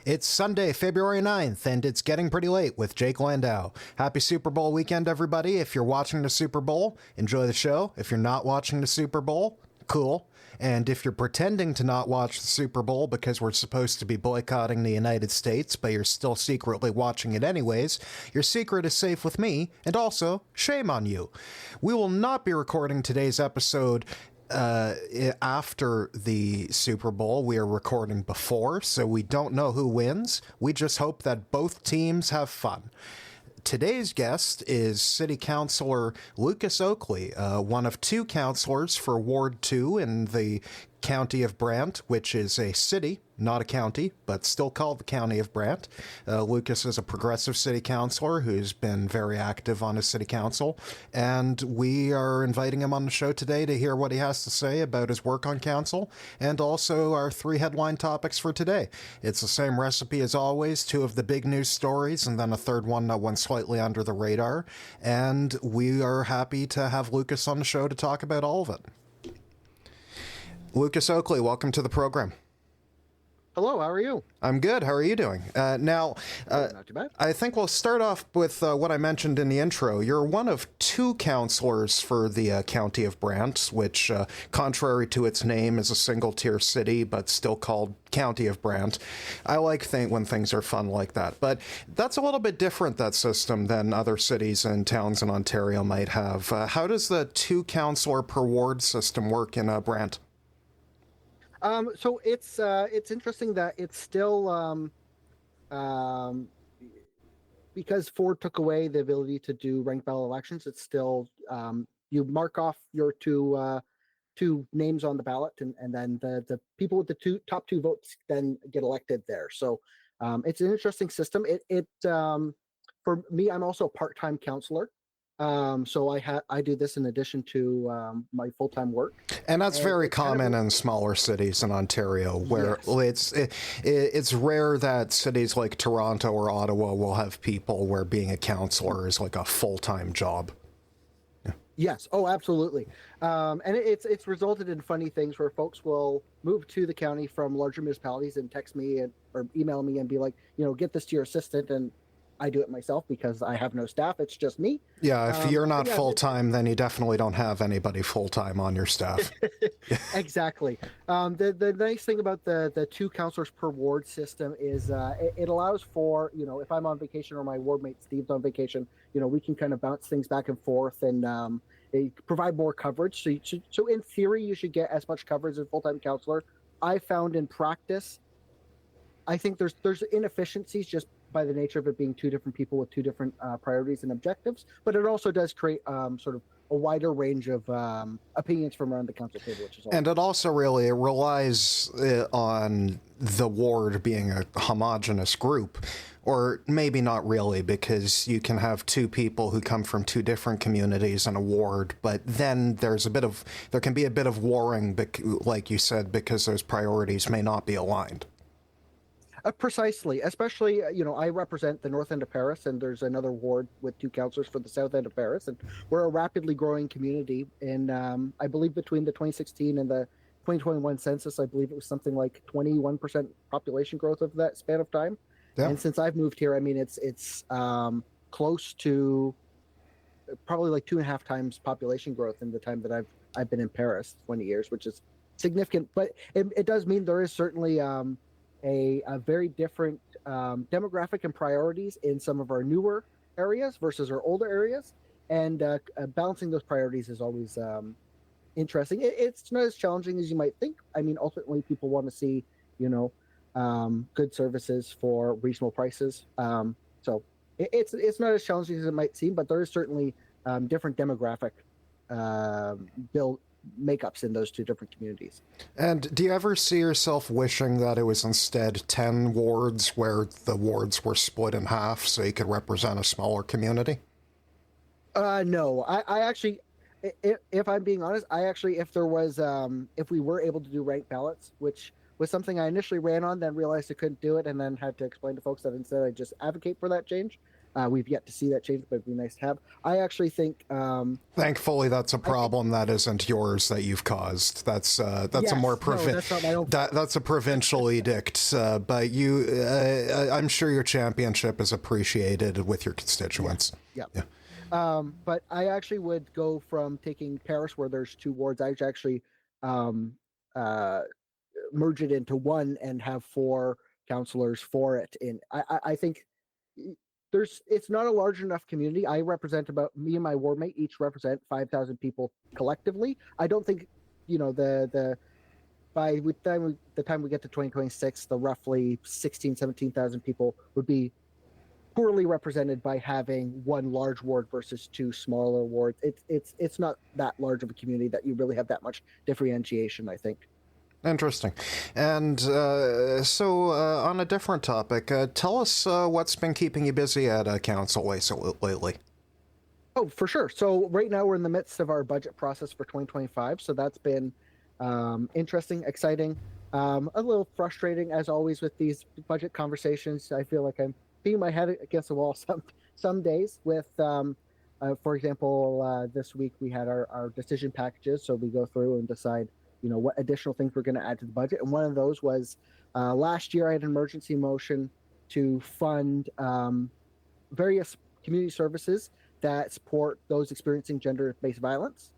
It's Sunday, February 9th, and it's getting pretty late with Jake Landau. Happy Super Bowl weekend, everybody. If you're watching the Super Bowl, enjoy the show. If you're not watching the Super Bowl, cool. And if you're pretending to not watch the Super Bowl because we're supposed to be boycotting the United States, but you're still secretly watching it anyways, your secret is safe with me, and also, shame on you. We will not be recording today's episode after the Super Bowl. We are recording before, so we don't know who wins. We just hope that both teams have fun. Today's guest is City Councillor Lukas Oakley, one of two councillors for Ward 2 in the County of Brant, which is a city, not a county, but still called the County of Brant. Lukas is a progressive city councillor who's been very active on his city council, and we are inviting him on the show today to hear what he has to say about his work on council, and also our three headline topics for today. It's the same recipe as always, two of the big news stories, and then a third one that went slightly under the radar, and we are happy to have Lukas on the show to talk about all of it. Lukas Oakley, welcome to the program. Hello, how are you? I'm good. How are you doing? Not too bad. I think we'll start off with what I mentioned in the intro. You're one of two councillors for the County of Brant, which, contrary to its name, is a single-tier city, but still called County of Brant. I like when things are fun like that, but that's a little bit different, that system, than other cities and towns in Ontario might have. How does the two-councillor per ward system work in Brant? So it's interesting that it's still because Ford took away the ability to do ranked ballot elections. It's still you mark off your two names on the ballot, and then the people with the top two votes then get elected there. So it's an interesting system. It for me, I'm also a part-time councillor. So I do this in addition to my full-time work, and that's very common in smaller cities in Ontario, where yes. It's rare that cities like Toronto or Ottawa will have people where being a councillor is like a full-time job. Yeah. Yes. Oh, absolutely. And it's resulted in funny things where folks will move to the county from larger municipalities and text me or email me and be like, get this to your assistant, and I do it myself because I have no staff. It's just me. Yeah, if you're not full-time, then you definitely don't have anybody full-time on your staff. Exactly. The nice thing about the two councillors per ward system is it allows for, if I'm on vacation or my ward mate Steve's on vacation, we can kind of bounce things back and forth and provide more coverage. So in theory, you should get as much coverage as a full-time councillor. I found in practice, I think there's inefficiencies just by the nature of it being two different people with two different priorities and objectives, but it also does create sort of a wider range of opinions from around the council table, which is awesome. And it also really relies on the ward being a homogenous group, or maybe not really, because you can have two people who come from two different communities in a ward, but then there can be a bit of warring, like you said, because those priorities may not be aligned. Precisely, especially, I represent the north end of Paris, and there's another ward with two councillors for the south end of Paris, and we're a rapidly growing community. And I believe between the 2016 and the 2021 census, I believe it was something like 21% population growth of that span of time. Yeah. And since I've moved here, I mean, it's close to probably like 2.5 times population growth in the time that I've been in Paris, 20 years, which is significant. But it does mean there is certainly a very different demographic and priorities in some of our newer areas versus our older areas, and balancing those priorities is always interesting. It's not as challenging as you might think. I mean, ultimately, people want to see good services for reasonable prices. So it's not as challenging as it might seem, but there is certainly different demographic build makeups in those two different communities. And do you ever see yourself wishing that it was instead 10 wards where the wards were split in half so you could represent a smaller community? No, I actually, if I'm being honest, if there was, if we were able to do ranked ballots, which was something I initially ran on, then realized I couldn't do it, and then had to explain to folks that instead I just advocate for that change. We've yet to see that change, but it'd be nice to have. I actually think. Thankfully, that's a problem that isn't yours that you've caused. That's Yes, a more no, that's not my own fault. that's a provincial edict. But you, I'm sure your championship is appreciated with your constituents. Yeah. Yeah. But I actually would go from taking Paris, where there's 2 wards. I would actually merge it into one and have 4 councillors for it. I think it's not a large enough community. I represent me and my ward mate each represent 5,000 people collectively. I don't think, by the time we get to 2026, the roughly 17,000 people would be poorly represented by having 1 large ward versus 2 smaller wards. It's not that large of a community that you really have that much differentiation, I think. Interesting. And so on a different topic, tell us what's been keeping you busy at council lately. Oh, for sure. So right now we're in the midst of our budget process for 2025. So that's been interesting, exciting, a little frustrating as always with these budget conversations. I feel like I'm beating my head against the wall some days with, for example, this week we had our decision packages. So we go through and decide what additional things we're going to add to the budget. And one of those was last year I had an emergency motion to fund various community services that support those experiencing gender-based violence.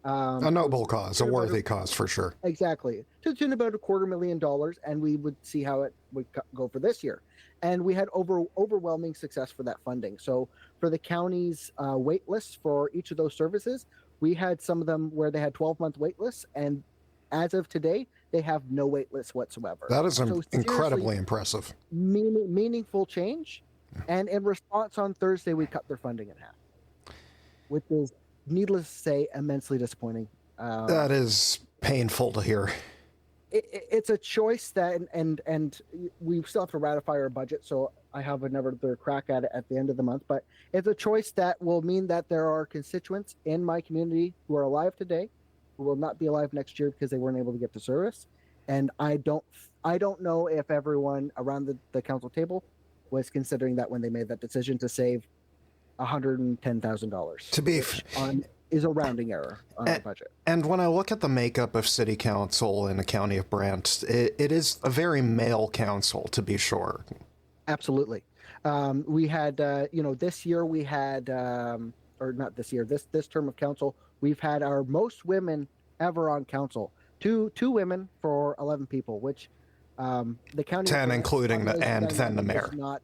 A noble cause, a worthy cause for sure. Exactly. To the tune about $250,000, and we would see how it would go for this year. And we had overwhelming success for that funding. So for the county's wait lists for each of those services, we had some of them where they had 12-month wait lists, and as of today, they have no wait lists whatsoever. That is incredibly impressive. Meaningful change. And in response, on Thursday, we cut their funding in half, which is, needless to say, immensely disappointing. That is painful to hear. It's a choice that, and we still have to ratify our budget, so I have another crack at it at the end of the month. But it's a choice that will mean that there are constituents in my community who are alive today who will not be alive next year because they weren't able to get to service. And I don't know if everyone around the council table was considering that when they made that decision to save $110,000. To be is a rounding error on the budget. And when I look at the makeup of city council in the County of Brant, it is a very male council, to be sure. Absolutely. We had, this year we had, or not this year, this term of council, we've had our most women ever on council. Two women for 11 people, which the county 10 including then the mayor. Not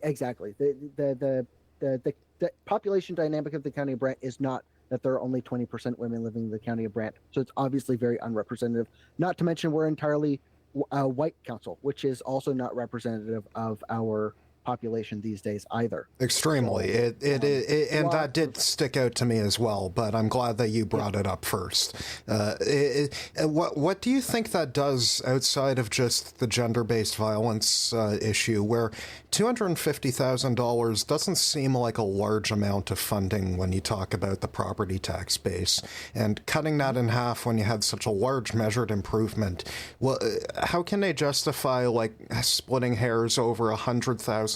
exactly. The population dynamic of the County of Brant is not that there are only 20% women living in the County of Brant. So it's obviously very unrepresentative. Not to mention we're entirely a white council, which is also not representative of our population these days either. Extremely. And that did stick out to me as well, but I'm glad that you brought it up first. What do you think that does outside of just the gender-based violence issue, where $250,000 doesn't seem like a large amount of funding when you talk about the property tax base, and cutting that in half when you had such a large measured improvement? Well, how can they justify splitting hairs over $100,000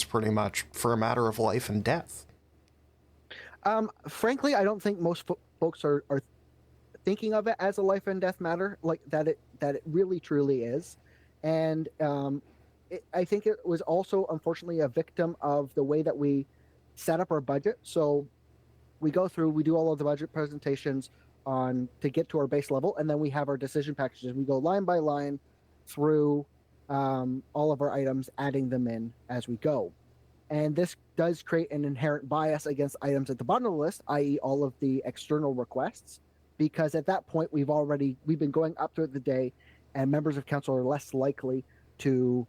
pretty much for a matter of life and death? Frankly, I don't think most folks are thinking of it as a life and death matter, like that it really truly is. And I think it was also unfortunately a victim of the way that we set up our budget. So we go through, we do all of the budget presentations to get to our base level, and then we have our decision packages. We go line by line through all of our items, adding them in as we go. And this does create an inherent bias against items at the bottom of the list, i.e. all of the external requests, because at that point we've been going up through the day, and members of council are less likely to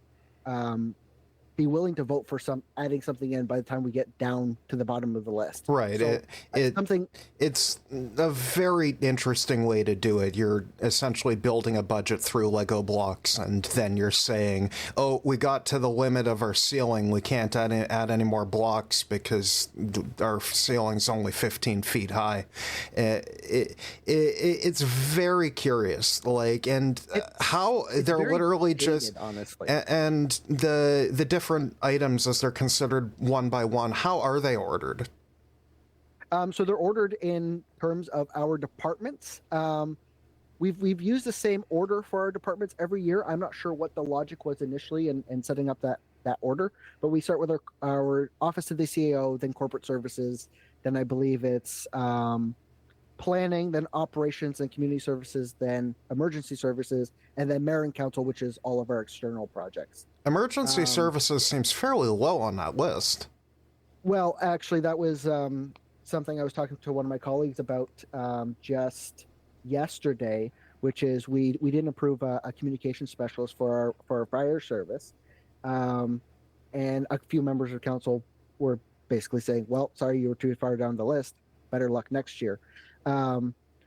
be willing to vote for adding something in by the time we get down to the bottom of the list. Right. So it's a very interesting way to do it. You're essentially building a budget through Lego blocks, and then you're saying, oh, we got to the limit of our ceiling. We can't add any more blocks because our ceiling's only 15 feet high. It's very curious. How they're literally just, honestly. And the difference different items as they're considered one by one. How are they ordered? So they're ordered in terms of our departments. We've used the same order for our departments every year. I'm not sure what the logic was initially in setting up that order, but we start with our Office of the CAO, then Corporate Services, then I believe it's Planning, then Operations and Community Services, then Emergency Services, and then Mayor and Council, which is all of our external projects. Emergency Services seems fairly low on that list. Well, actually, that was something I was talking to one of my colleagues about just yesterday, which is we didn't approve a communication specialist for our fire service, and a few members of council were basically saying, well, sorry, you were too far down the list, better luck next year.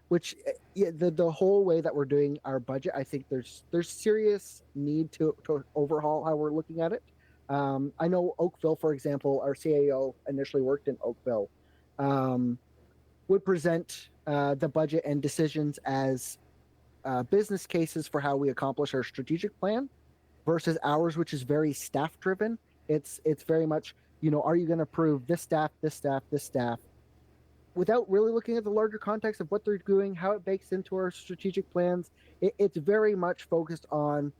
Which the whole way that we're doing our budget, I think there's serious need to overhaul how we're looking at it. I know Oakville, for example, our CAO initially worked in Oakville, would present the budget and decisions as business cases for how we accomplish our strategic plan, versus ours, which is very staff driven. It's very much, are you going to approve this staff, without really looking at the larger context of what they're doing, how it bakes into our strategic plans. It's very much focused on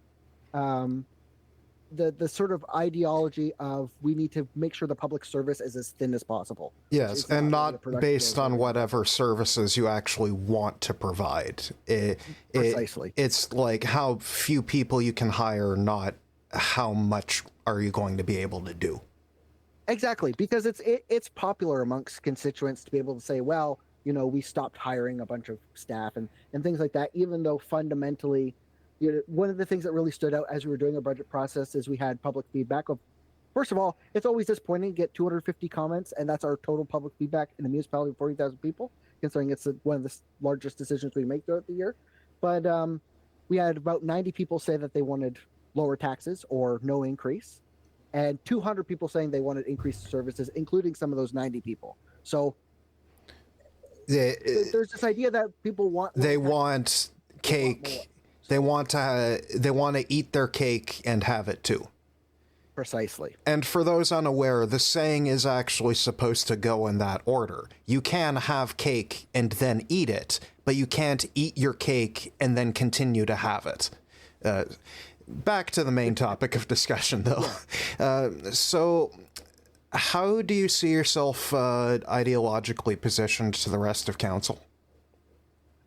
the sort of ideology of we need to make sure the public service is as thin as possible. Yes, and not based on whatever services you actually want to provide. Precisely. It's like how few people you can hire, not how much are you going to be able to do. Exactly, because it's popular amongst constituents to be able to say, well, we stopped hiring a bunch of staff and things like that, even though fundamentally, one of the things that really stood out as we were doing our budget process is we had public feedback of, first of all, it's always disappointing to get 250 comments, and that's our total public feedback in a municipality of 40,000 people, considering it's one of the largest decisions we make throughout the year. But we had about 90 people say that they wanted lower taxes or no increase, and 200 people saying they wanted increased services, including some of those 90 people. So there's this idea that people want cake. They want to eat their cake and have it too. Precisely. And for those unaware, the saying is actually supposed to go in that order. You can have cake and then eat it, but you can't eat your cake and then continue to have it. Back to the main topic of discussion, though. Yeah. So how do you see yourself ideologically positioned to the rest of council?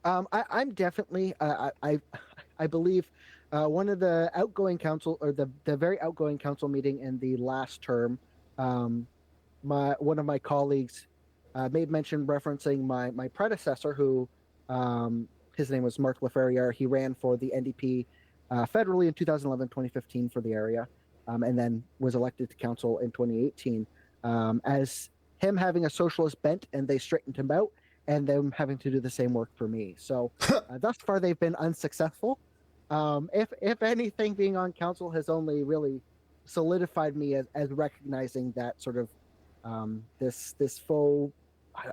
I'm definitely, I believe one of the outgoing council, or the very outgoing council meeting in the last term, one of my colleagues made mention referencing my predecessor, who his name was Mark Laferriere. He ran for the NDP federally in 2011, 2015 for the area, and then was elected to council in 2018. As him having a socialist bent, and they straightened him out, and them having to do the same work for me. So thus far, they've been unsuccessful. If anything, being on council has only really solidified me as recognizing that sort of this faux,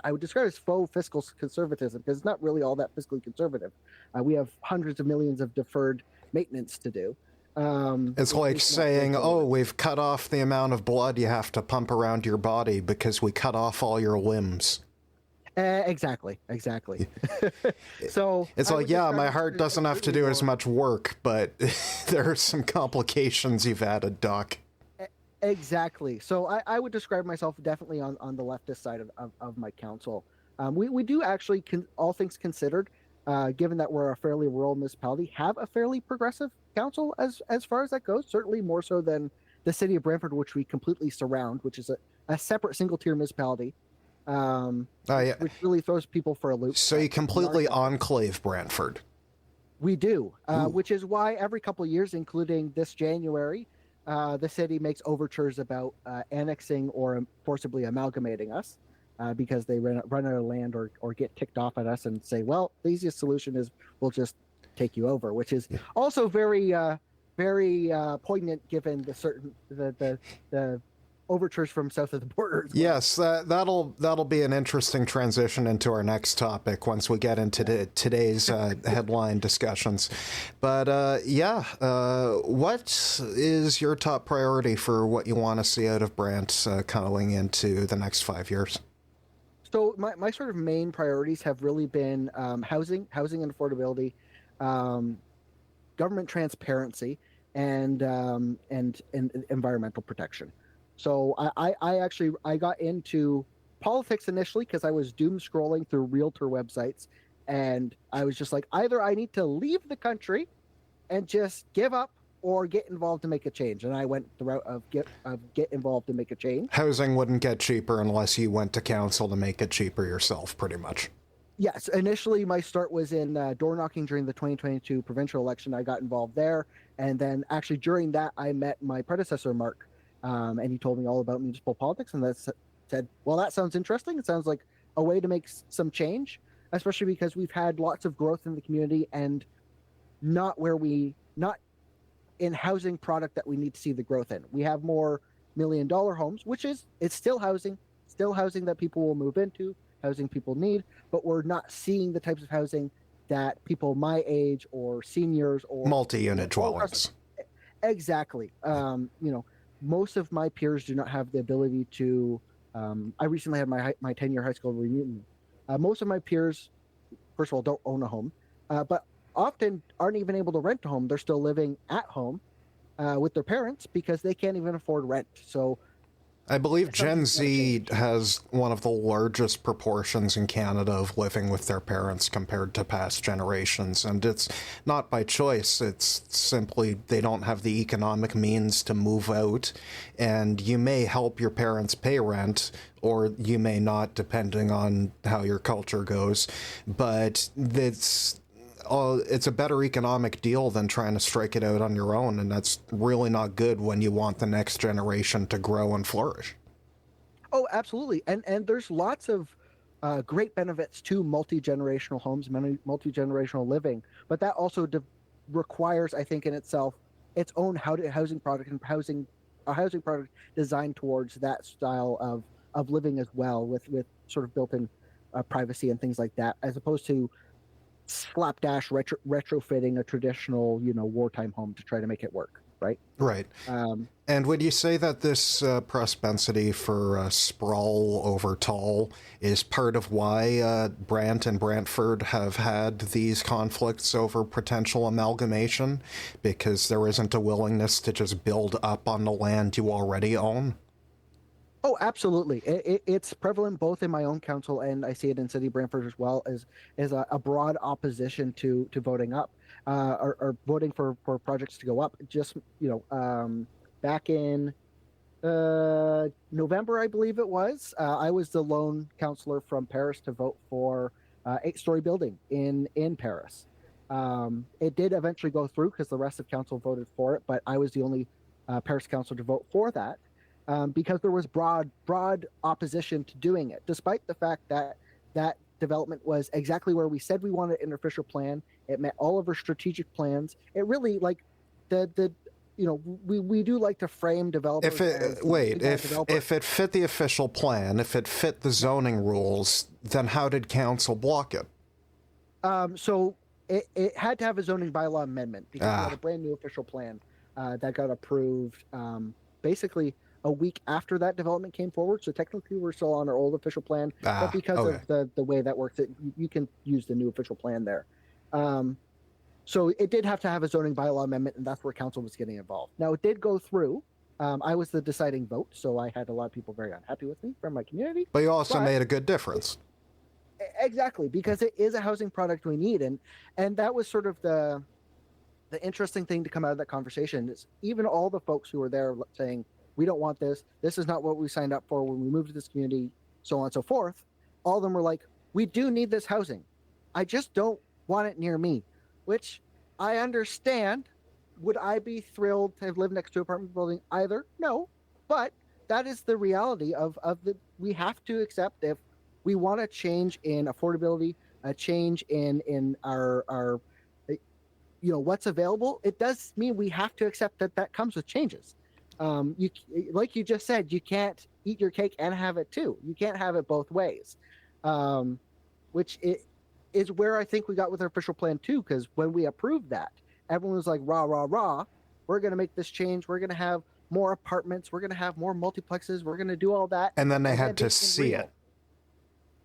I would describe it as faux fiscal conservatism, because it's not really all that fiscally conservative. We have hundreds of millions of deferred maintenance to do. It's like saying, we've cut off the amount of blood you have to pump around your body because we cut off all your limbs. Exactly. So it's like, yeah, my heart doesn't have to do as much work, but there are some complications you've added, Doc. Exactly. So I would describe myself definitely on the leftist side of my council. We do actually, all things considered, given that we're a fairly rural municipality, have a fairly progressive council as far as that goes. Certainly more so than the city of Brantford, which we completely surround, which is a separate single-tier municipality. Which really throws people for a loop. So you completely enclave Brantford. We do, which is why every couple of years, including this January, the city makes overtures about annexing or forcibly amalgamating us, because they run out of land or get ticked off at us and say, well, the easiest solution is we'll just take you over, which is also very poignant given the overtures from south of the border as well. Yes, that'll be an interesting transition into our next topic once we get into today's headline discussions. But what is your top priority for what you want to see out of Brant going into the next 5 years? So my sort of main priorities have really been housing and affordability, government transparency, and environmental protection. So I got into politics initially because I was doom scrolling through realtor websites, and I was just like, either I need to leave the country and just give up, or get involved to make a change. And I went the route of get involved to make a change. Housing wouldn't get cheaper unless you went to council to make it cheaper yourself, pretty much. Yes, initially my start was in door knocking during the 2022 provincial election. I got involved there, and then actually during that I met my predecessor Mark, and he told me all about municipal politics, and said, well, that sounds interesting. It sounds like a way to make some change, especially because we've had lots of growth in the community and not in housing product that we need to see the growth in. We have more $1 million homes, it's still housing that people will move into, housing people need, but we're not seeing the types of housing that people my age or seniors or multi-unit dwellings. Exactly. Most of my peers do not have the ability to. I recently had my 10-year high school reunion. Most of my peers, first of all, don't own a home, but often aren't even able to rent a home. They're still living at home with their parents because they can't even afford rent. So I believe Gen Z has one of the largest proportions in Canada of living with their parents compared to past generations. And it's not by choice. It's simply they don't have the economic means to move out. And you may help your parents pay rent, or you may not, depending on how your culture goes. But it's a better economic deal than trying to strike it out on your own, and that's really not good when you want the next generation to grow and flourish. Oh, absolutely. And there's lots of great benefits to multi-generational homes, multi-generational living, but that also requires, I think, in itself, its own housing product, and a housing product designed towards that style of living as well, with sort of built-in privacy and things like that, as opposed to slapdash retrofitting a traditional, wartime home to try to make it work, right? Right. And would you say that this propensity for sprawl over tall is part of why Brant and Brantford have had these conflicts over potential amalgamation? Because there isn't a willingness to just build up on the land you already own? Oh, absolutely. It's prevalent both in my own council, and I see it in City Brantford as well, as a broad opposition to voting up, or voting for projects to go up. Just, back in November, I believe it was, I was the lone councillor from Paris to vote for 8-story building in Paris. It did eventually go through because the rest of council voted for it, but I was the only Paris councillor to vote for that. Because there was broad opposition to doing it, despite the fact that development was exactly where we said we wanted an official plan. It met all of our strategic plans. It really, like, we do like to frame developers. If it fit the official plan, if it fit the zoning rules, then how did council block it? So it had to have a zoning bylaw amendment because we had a brand new official plan that got approved basically a week after that development came forward. So technically we're still on our old official plan, but because of the way that works, you can use the new official plan there. So it did have to have a zoning bylaw amendment, and that's where council was getting involved. Now, it did go through. I was the deciding vote, so I had a lot of people very unhappy with me from my community. But you also made a good difference. Exactly, because it is a housing product we need, and that was sort of the interesting thing to come out of that conversation is even all the folks who were there saying, we don't want this. This is not what we signed up for when we moved to this community, so on and so forth. All of them were like, we do need this housing. I just don't want it near me, which I understand. Would I be thrilled to live next to an apartment building either? No, but that is the reality of we have to accept if we want a change in affordability, a change in our what's available. It does mean we have to accept that comes with changes. You, like you just said, you can't eat your cake and have it too. You can't have it both ways, which is where I think we got with our official plan too. Because when we approved that, everyone was like, "Rah rah rah! We're going to make this change. We're going to have more apartments. We're going to have more multiplexes. We're going to do all that." And then they had to see it.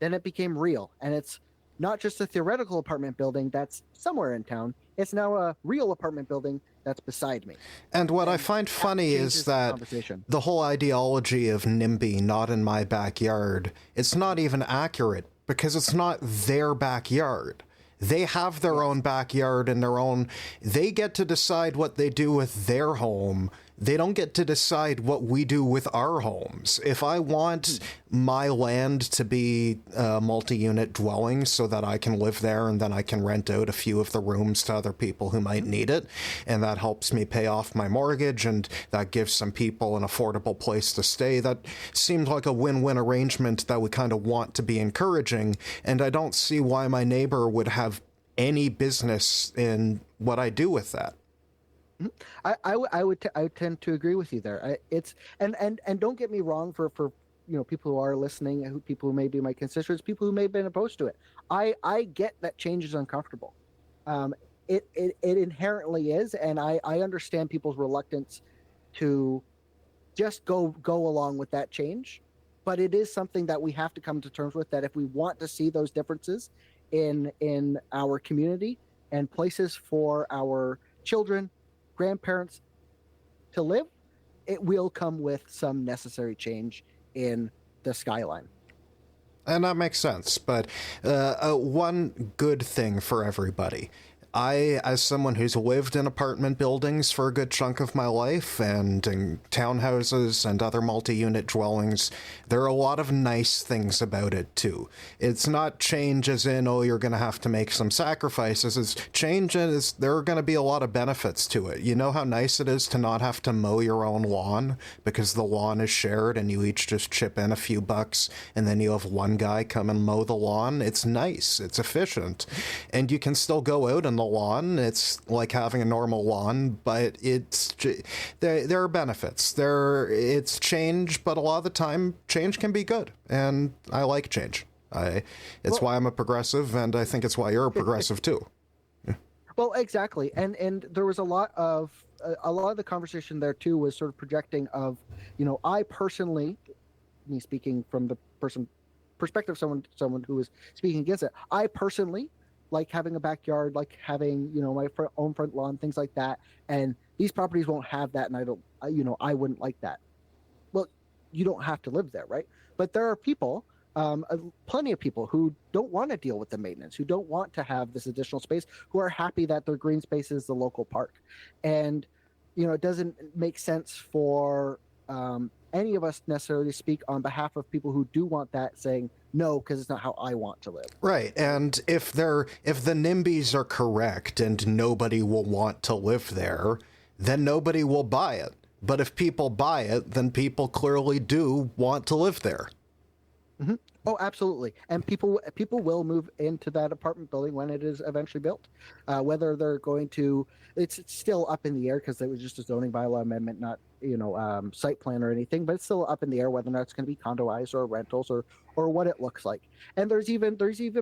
Then it became real, and it's not just a theoretical apartment building that's somewhere in town. It's now a real apartment building that's beside me. And what I find funny is that the whole ideology of NIMBY, not in my backyard, it's not even accurate because it's not their backyard. They have their own backyard and their own... They get to decide what they do with their home. They don't get to decide what we do with our homes. If I want my land to be a multi-unit dwelling so that I can live there and then I can rent out a few of the rooms to other people who might need it, and that helps me pay off my mortgage and that gives some people an affordable place to stay, that seems like a win-win arrangement that we kind of want to be encouraging, and I don't see why my neighbor would have any business in what I do with that. I would tend to agree with you there. It's and don't get me wrong for people who are listening, people who may be my constituents, people who may have been opposed to it. I get that change is uncomfortable. It inherently is, and I understand people's reluctance to just go along with that change. But it is something that we have to come to terms with, that if we want to see those differences in our community and places for our children, grandparents to live, it will come with some necessary change in the skyline. And that makes sense, but one good thing for everybody. I, as someone who's lived in apartment buildings for a good chunk of my life and in townhouses and other multi-unit dwellings, there are a lot of nice things about it too. It's not change as in, oh, you're going to have to make some sacrifices. It's change as there are going to be a lot of benefits to it. You know how nice it is to not have to mow your own lawn because the lawn is shared and you each just chip in a few bucks and then you have one guy come and mow the lawn. It's nice. It's efficient. And you can still go out on the lawn. It's like having a normal lawn, but there are benefits. It's change, but a lot of the time change can be good, and I like change. It's why I'm a progressive, and I think it's why you're a progressive too. Well, exactly, and there was a lot of the conversation there too was sort of projecting of, I personally, me speaking from the perspective of someone who is speaking against it, I personally like having a backyard, like having, my own front lawn, things like that. And these properties won't have that. And I wouldn't like that. Well, you don't have to live there, right? But there are people, plenty of people who don't want to deal with the maintenance, who don't want to have this additional space, who are happy that their green space is the local park. And, it doesn't make sense for any of us necessarily speak on behalf of people who do want that, saying, no, because it's not how I want to live. Right, and if the NIMBYs are correct and nobody will want to live there, then nobody will buy it. But if people buy it, then people clearly do want to live there. Mm-hmm. Oh, absolutely. And people will move into that apartment building when it is eventually built. Whether they're going to, it's still up in the air because it was just a zoning bylaw amendment, not site plan or anything. But it's still up in the air whether or not it's going to be condoized or rentals or what it looks like. And there's even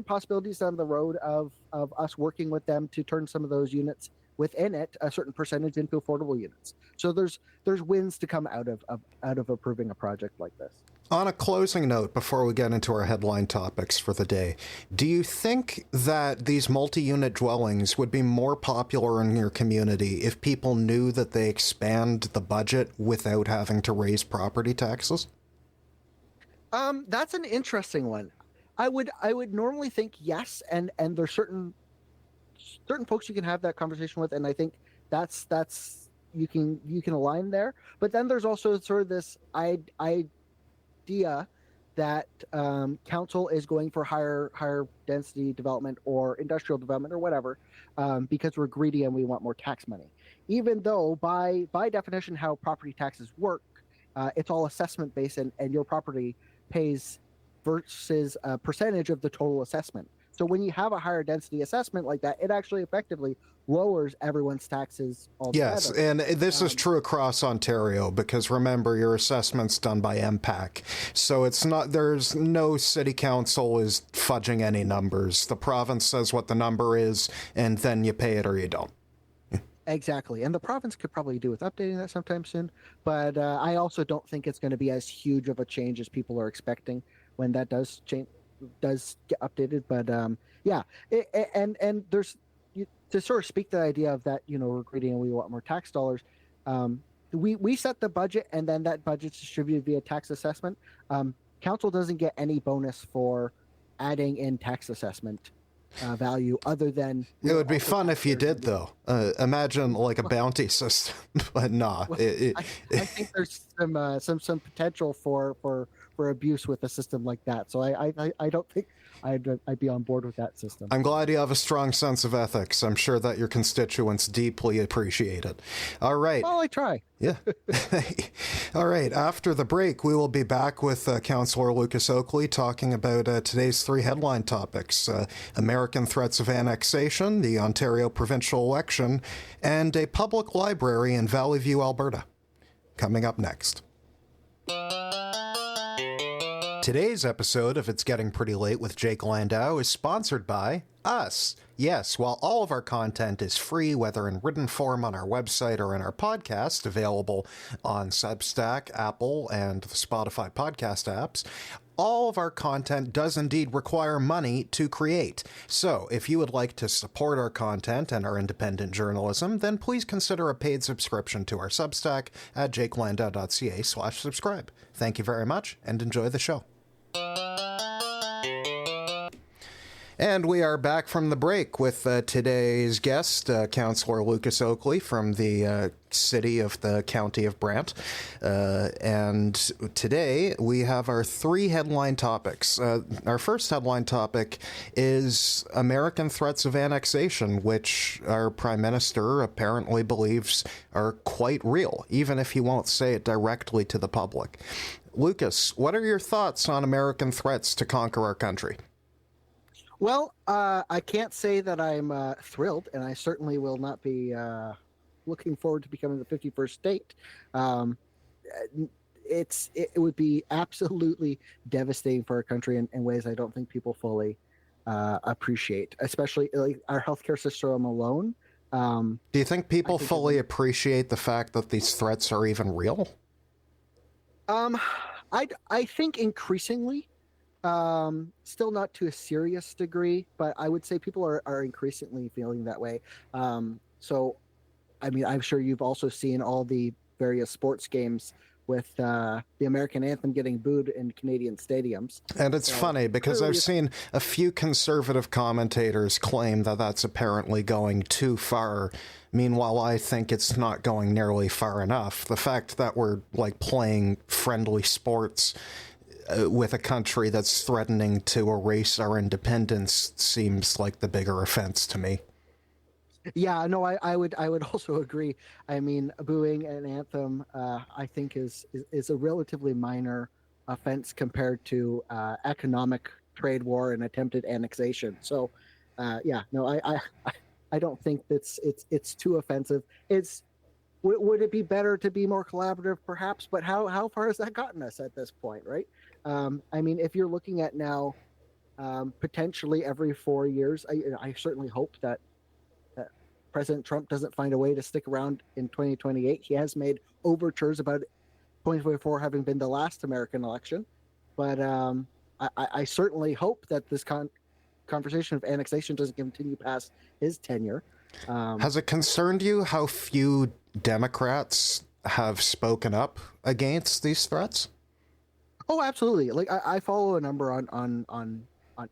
possibilities down the road of us working with them to turn some of those units within it, a certain percentage, into affordable units. So there's wins to come out of approving a project like this. On a closing note, before we get into our headline topics for the day, do you think that these multi-unit dwellings would be more popular in your community if people knew that they expand the budget without having to raise property taxes? That's an interesting one. I would normally think yes, and there's certain folks you can have that conversation with, and I think that's you can align there. But then there's also sort of this idea that council is going for higher density development or industrial development or whatever because we're greedy and we want more tax money, even though by definition how property taxes work, it's all assessment based, and your property pays versus a percentage of the total assessment. So when you have a higher density assessment like that, it actually effectively lowers everyone's taxes altogether. Yes, and this is true across Ontario because remember, your assessment's done by MPAC. So it's not, there's no city council is fudging any numbers. The province says what the number is, and then you pay it or you don't. Exactly. And the province could probably do with updating that sometime soon. But I also don't think it's going to be as huge of a change as people are expecting when that does change, does get updated. But yeah, and there's, to sort of speak to the idea of that, we're greedy and we want more tax dollars. We set the budget, and then that budget's distributed via tax assessment. Council doesn't get any bonus for adding in tax assessment value other than... It would be fun if you did, though. Imagine like a bounty system, but nah. Well, I think there's some potential for abuse with a system like that. So I don't think I'd be on board with that system. I'm glad you have a strong sense of ethics. I'm sure that your constituents deeply appreciate it. All right. Well, I try. Yeah. All right. After the break, we will be back with Councillor Lukas Oakley talking about today's 3 headline topics: American threats of annexation, the Ontario provincial election, and a public library in Valley View, Alberta. Coming up next. Today's episode of It's Getting Pretty Late with Jake Landau is sponsored by us. Yes, while all of our content is free, whether in written form on our website or in our podcast, available on Substack, Apple, and the Spotify podcast apps, all of our content does indeed require money to create. So, if you would like to support our content and our independent journalism, then please consider a paid subscription to our Substack at jakelandau.ca/subscribe. Thank you very much, and enjoy the show. And we are back from the break with today's guest, Councillor Lukas Oakley from the city of the County of Brant. And today we have our 3 headline topics. Our first headline topic is American threats of annexation, which our Prime Minister apparently believes are quite real, even if he won't say it directly to the public. Lukas, what are your thoughts on American threats to conquer our country? Well, I can't say that I'm thrilled, and I certainly will not be looking forward to becoming the 51st state. It would be absolutely devastating for our country in ways I don't think people fully appreciate, especially like our healthcare system alone. Do you think people fully appreciate the fact that these threats are even real? I think increasingly. Still not to a serious degree, but I would say people are increasingly feeling that way. So, I mean, I'm sure you've also seen all the various sports games with the American anthem getting booed in Canadian stadiums. And it's funny because I've seen a few conservative commentators claim that that's apparently going too far. Meanwhile, I think it's not going nearly far enough. The fact that we're like playing friendly sports with a country that's threatening to erase our independence seems like the bigger offense to me. Yeah, no, I would also agree. I mean, booing an anthem, I think is a relatively minor offense compared to economic trade war and attempted annexation. So, yeah, no, I don't think it's too offensive. Would it be better to be more collaborative, perhaps? But how far has that gotten us at this point, right? I mean, if you're looking at now, potentially every 4 years, I certainly hope that President Trump doesn't find a way to stick around in 2028. He has made overtures about 2024 having been the last American election. But I certainly hope that this conversation of annexation doesn't continue past his tenure. Has it concerned you how few Democrats have spoken up against these threats? Oh, absolutely. Like I follow a number on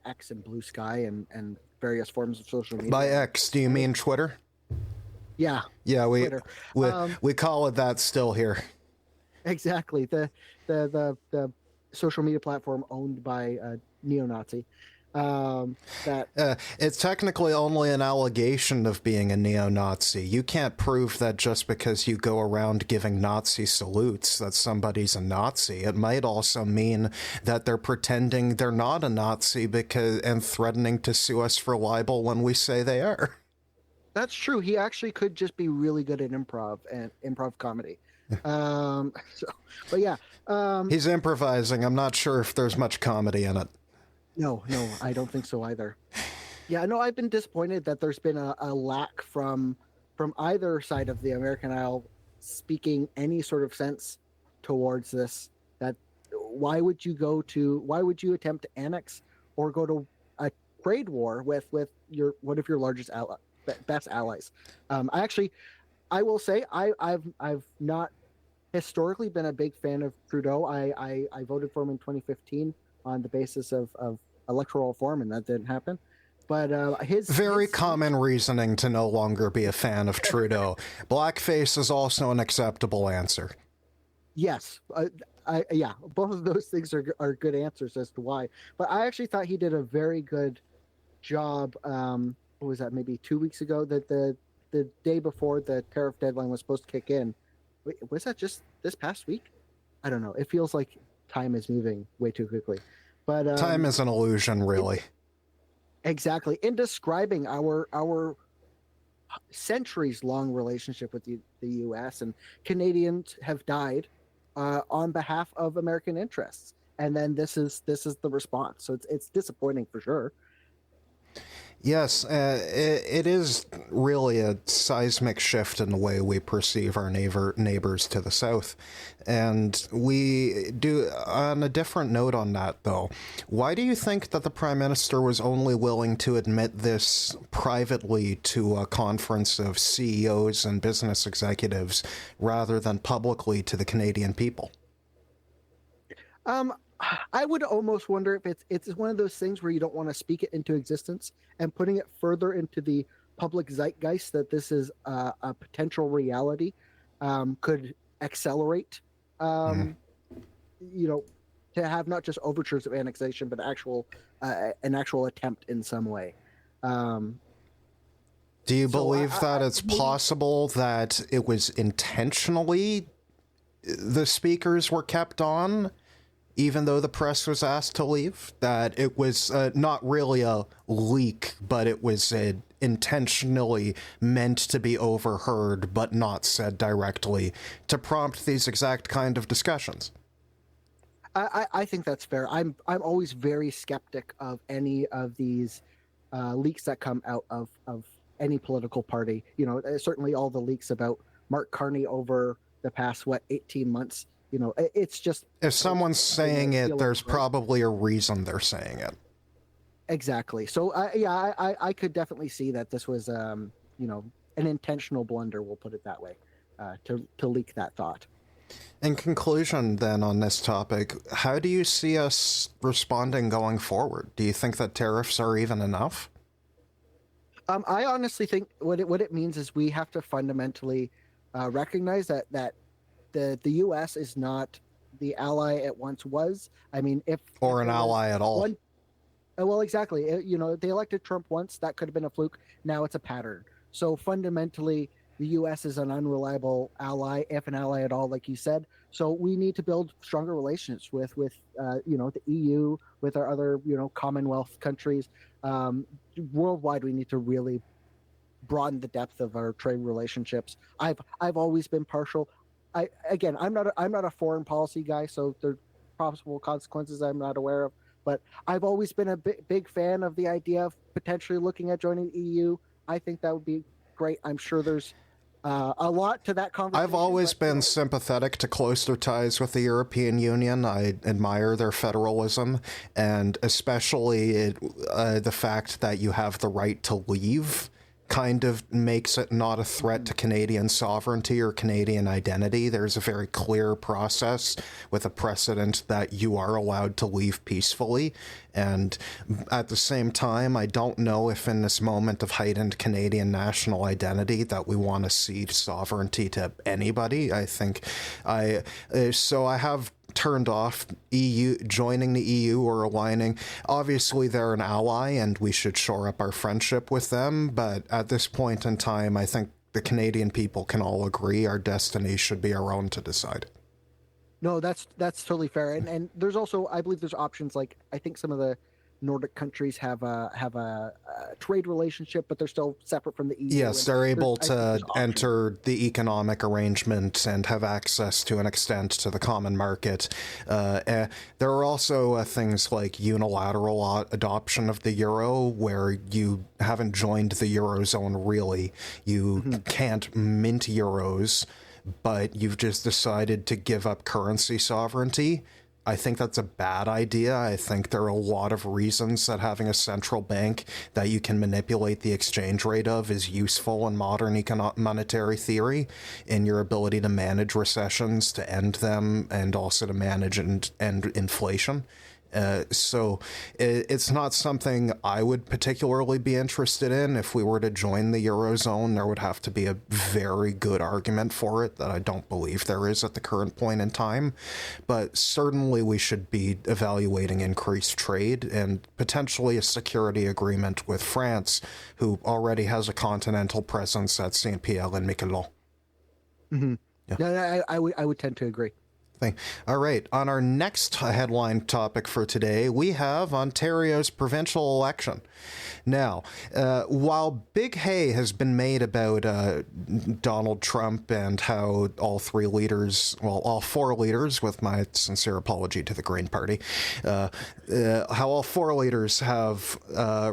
X and Blue Sky and various forms of social media. By X, do you mean Twitter? Yeah. Yeah, Twitter. we call it that still here. Exactly. The social media platform owned by a neo-Nazi. It's technically only an allegation of being a neo-Nazi. You can't prove that just because you go around giving Nazi salutes that somebody's a Nazi. It might also mean that they're pretending they're not a Nazi and threatening to sue us for libel when we say they are. That's true. He actually could just be really good at improv and improv comedy. So, but yeah, He's improvising. I'm not sure if there's much comedy in it. no, I don't think so either. Yeah, no, I've been disappointed that there's been a lack from either side of the American Isle speaking any sort of sense towards this. That why would you attempt to annex or go to a trade war with your one of your largest best allies? I actually, I will say I've not historically been a big fan of Trudeau. I voted for him in 2015 on the basis of electoral reform, and that didn't happen. But Very common reasoning to no longer be a fan of Trudeau. Blackface is also an acceptable answer. yes, yeah, both of those things are good answers as to why. But I actually thought he did a very good job. What was that? Maybe 2 weeks ago, that the day before the tariff deadline was supposed to kick in. Wait, was that just this past week? I don't know. It feels like time is moving way too quickly. But Time is an illusion, really. exactly. In describing our centuries long relationship with the U.S., and Canadians have died on behalf of American interests, and then this is the response. So it's disappointing for sure. Yes, it is really a seismic shift in the way we perceive our neighbors to the south. And we do, on a different note on that, though, why do you think that the Prime Minister was only willing to admit this privately to a conference of CEOs and business executives rather than publicly to the Canadian people? Um, I would almost wonder if it's one of those things where you don't want to speak it into existence, and putting it further into the public zeitgeist that this is a potential reality could accelerate, Mhm. you know, to have not just overtures of annexation, but an actual attempt in some way. Um, Do you so believe that it's maybe, possible that it was intentionally the speakers were kept on, even though the press was asked to leave? That it was not really a leak, but it was intentionally meant to be overheard, but not said directly, to prompt these exact kind of discussions? I think that's fair. I'm always very skeptic of any of these leaks that come out of any political party. Certainly all the leaks about Mark Carney over the past 18 months. It's just, If someone's saying it, feeling there's right. probably a reason they're saying it. Exactly. So yeah, I could definitely see that this was an intentional blunder. We'll put it that way, to leak that thought. In conclusion, then, on this topic, how do you see us responding going forward? Do you think that tariffs are even enough? I honestly think what it means is we have to fundamentally recognize that the U.S. is not the ally it once was. I mean, if Or an there was ally at all? one, well, exactly. They elected Trump once. That could have been a fluke. Now it's a pattern. So fundamentally, the U.S. is an unreliable ally, if an ally at all, like you said. So we need to build stronger relations with the EU, with our other Commonwealth countries. Worldwide, we need to really broaden the depth of our trade relationships. I've always been partial. I'm not a foreign policy guy, so there are possible consequences I'm not aware of. But I've always been a big fan of the idea of potentially looking at joining the EU. I think that would be great. I'm sure there's a lot to that conversation. I've always been sympathetic to closer ties with the European Union. I admire their federalism, and especially the fact that you have the right to leave kind of makes it not a threat to Canadian sovereignty or Canadian identity. There's a very clear process with a precedent that you are allowed to leave peacefully. And at the same time, I don't know if in this moment of heightened Canadian national identity that we want to cede sovereignty to anybody. So I have turned off joining the EU or aligning. Obviously, they're an ally and we should shore up our friendship with them. But at this point in time, I think the Canadian people can all agree our destiny should be our own to decide. No, that's totally fair. And there's also, I believe there's options like, I think some of the Nordic countries have a trade relationship, but they're still separate from the EU. Yes, they're able I think there's to options. enter the economic arrangement and have access to an extent to the common market. There are also things like unilateral adoption of the euro, where you haven't joined the eurozone really. You can't mint euros, but you've just decided to give up currency sovereignty. I think that's a bad idea. I think there are a lot of reasons that having a central bank that you can manipulate the exchange rate of is useful in modern monetary theory, in your ability to manage recessions, to end them, and also to manage and end inflation. So it's not something I would particularly be interested in. If we were to join the Eurozone, there would have to be a very good argument for it that I don't believe there is at the current point in time. But certainly we should be evaluating increased trade and potentially a security agreement with France, who already has a continental presence at Saint-Pierre and Miquelon. Mm-hmm. Yeah. No, I would tend to agree. All right, on our next headline topic for today, we have Ontario's provincial election. Now, while big hay has been made about Donald Trump and how all four leaders, with my sincere apology to the Green Party, how all four leaders have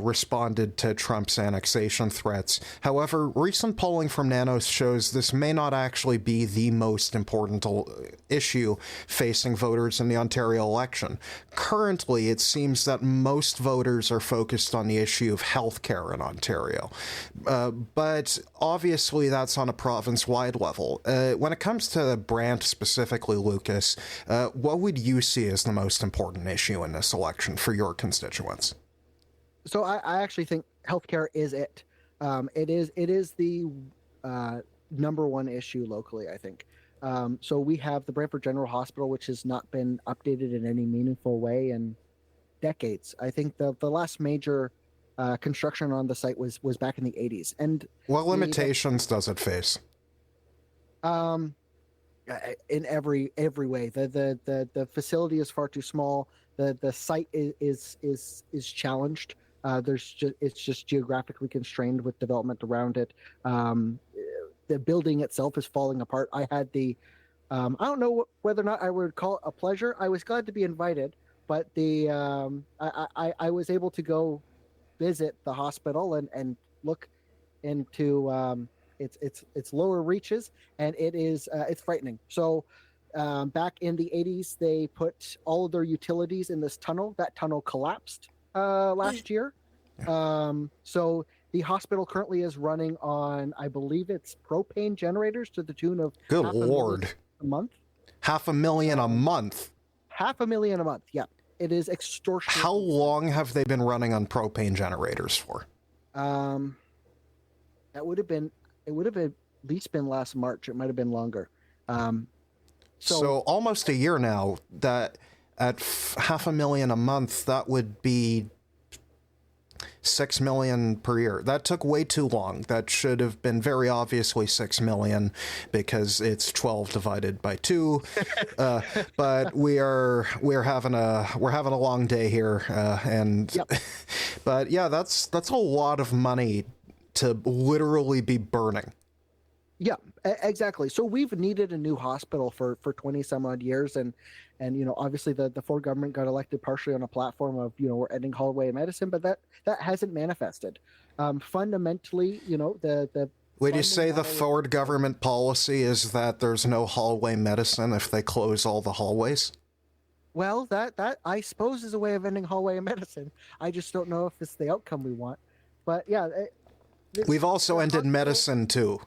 responded to Trump's annexation threats. However, recent polling from Nanos shows this may not actually be the most important issue facing voters in the Ontario election. Currently, it seems that most voters are focused on the issue of healthcare in Ontario. But obviously, that's on a province-wide level. When it comes to Brant specifically, Lukas, what would you see as the most important issue in this election for your constituents? So I actually think healthcare is it. It is the number one issue locally, I think. So we have the Brantford General Hospital, which has not been updated in any meaningful way in decades. I think the last major construction on the site was back in the 80s. And what limitations does it face? In every way, the facility is far too small. The site is challenged. It's just geographically constrained with development around it. The building itself is falling apart. I had I don't know whether or not I would call it a pleasure. I was glad to be invited, but I was able to go visit the hospital and look into its lower reaches, and it's frightening. So back in the 80s, they put all of their utilities in this tunnel. That tunnel collapsed last year. So the hospital currently is running on, I believe it's propane generators to the tune of good Lord, a month. $500,000 a month. $500,000 a month. Yeah, it is extortionate. How long have they been running on propane generators for? It would have at least been last March. It might have been longer. So almost a year now. That at $500,000 a month, that would be $6 million per year. That took way too long. That should have been very obviously $6 million, because it's 12 divided by 2. But we're having a long day here, and yep. But yeah, that's a lot of money to literally be burning. Yeah, exactly. So we've needed a new hospital for 20 some odd years, and obviously the Ford government got elected partially on a platform of we're ending hallway medicine, but that hasn't manifested. Fundamentally, the would you say the Ford government policy is that there's no hallway medicine if they close all the hallways? Well, that I suppose is a way of ending hallway medicine. I just don't know if it's the outcome we want. But yeah, we've also ended medicine too.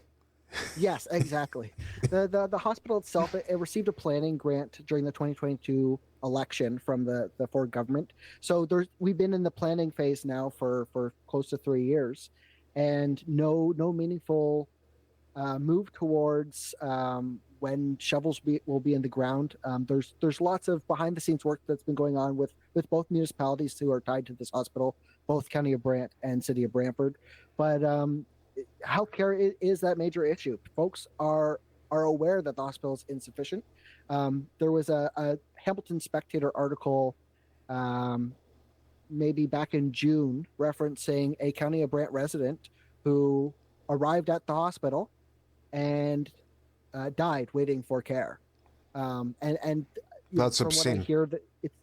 Yes, exactly. The hospital itself, it received a planning grant during the 2022 election from the Ford government. So we've been in the planning phase now for close to 3 years, and no meaningful move towards when shovels will be in the ground. There's lots of behind the scenes work that's been going on with both municipalities who are tied to this hospital, both County of Brant and City of Brantford, but healthcare is that major issue. Folks are aware that the hospital is insufficient. There was a Hamilton Spectator article maybe back in June, referencing a County of Brant resident who arrived at the hospital and died waiting for care. And That's from what I obscene. hear, that